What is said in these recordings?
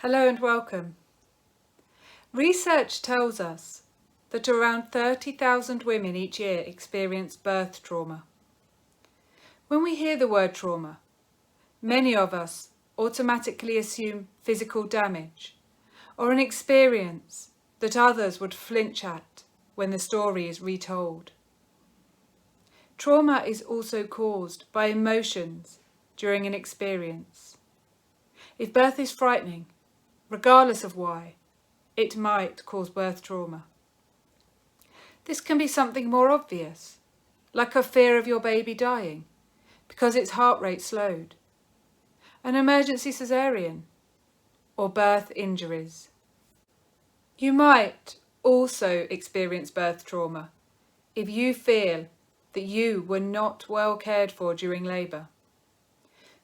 Hello and welcome. Research tells us that around 30,000 women each year experience birth trauma. When we hear the word trauma, many of us automatically assume physical damage or an experience that others would flinch at when the story is retold. Trauma is also caused by emotions during an experience. If birth is frightening, regardless of why, it might cause birth trauma. This can be something more obvious, like a fear of your baby dying because its heart rate slowed, an emergency cesarean, or birth injuries. You might also experience birth trauma if you feel that you were not well cared for during labour.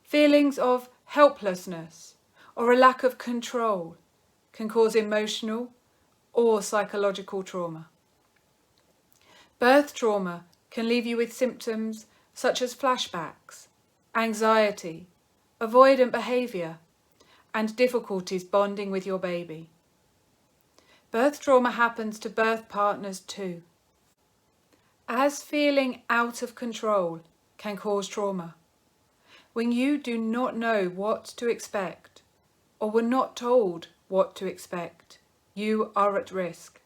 Feelings of helplessness or a lack of control can cause emotional or psychological trauma. Birth trauma can leave you with symptoms such as flashbacks, anxiety, avoidant behaviour, and difficulties bonding with your baby. Birth trauma happens to birth partners too. As feeling out of control can cause trauma, when you do not know what to expect or were not told what to expect, you are at risk.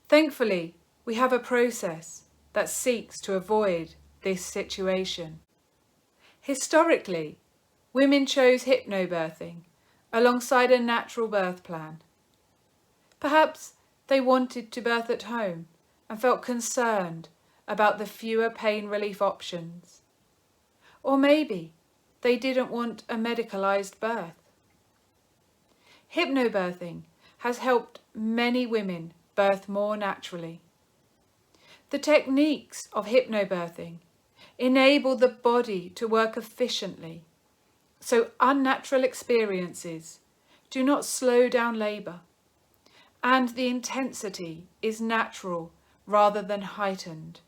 Thankfully, we have a process that seeks to avoid this situation. Historically, women chose hypnobirthing alongside a natural birth plan. Perhaps they wanted to birth at home and felt concerned about the fewer pain relief options. Or maybe they didn't want a medicalised birth. Hypnobirthing has helped many women birth more naturally. The techniques of hypnobirthing enable the body to work efficiently, so unnatural experiences do not slow down labour, and the intensity is natural rather than heightened.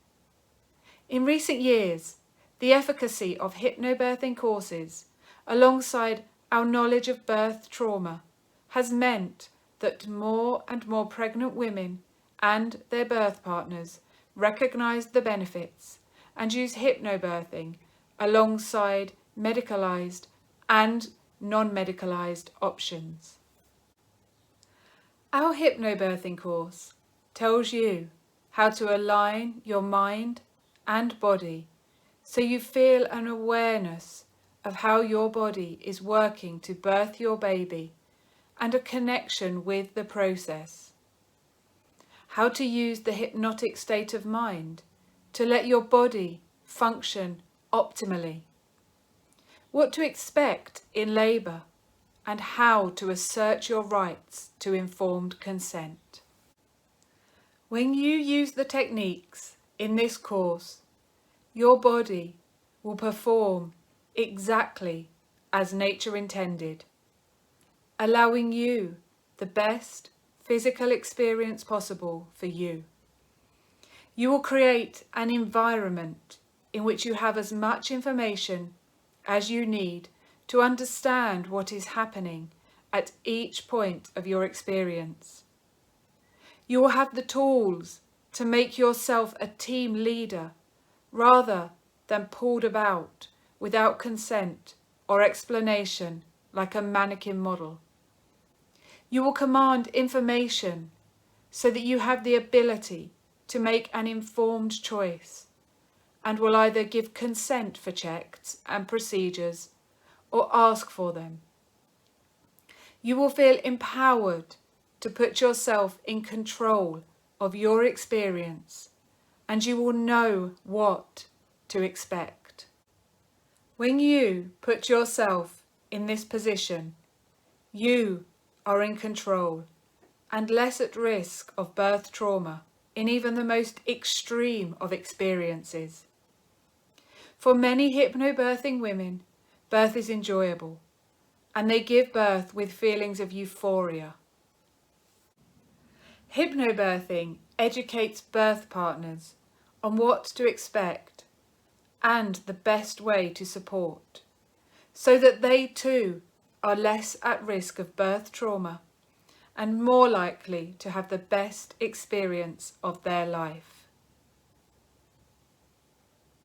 In recent years, the efficacy of hypnobirthing courses, alongside our knowledge of birth trauma, has meant that more and more pregnant women and their birth partners recognise the benefits and use hypnobirthing alongside medicalised and non-medicalised options. Our hypnobirthing course tells you how to align your mind and body so you feel an awareness of how your body is working to birth your baby and a connection with the process. How to use the hypnotic state of mind to let your body function optimally. What to expect in labour and how to assert your rights to informed consent. When you use the techniques in this course, your body will perform exactly as nature intended, allowing you the best physical experience possible for you. You will create an environment in which you have as much information as you need to understand what is happening at each point of your experience. You will have the tools to make yourself a team leader rather than pulled about without consent or explanation like a mannequin model. You will command information so that you have the ability to make an informed choice and will either give consent for checks and procedures or ask for them. You will feel empowered to put yourself in control of your experience, and you will know what to expect. When you put yourself in this position, you are in control and less at risk of birth trauma in even the most extreme of experiences. For many hypnobirthing women, birth is enjoyable, and they give birth with feelings of euphoria. Hypnobirthing educates birth partners on what to expect and the best way to support, so that they too are less at risk of birth trauma and more likely to have the best experience of their life.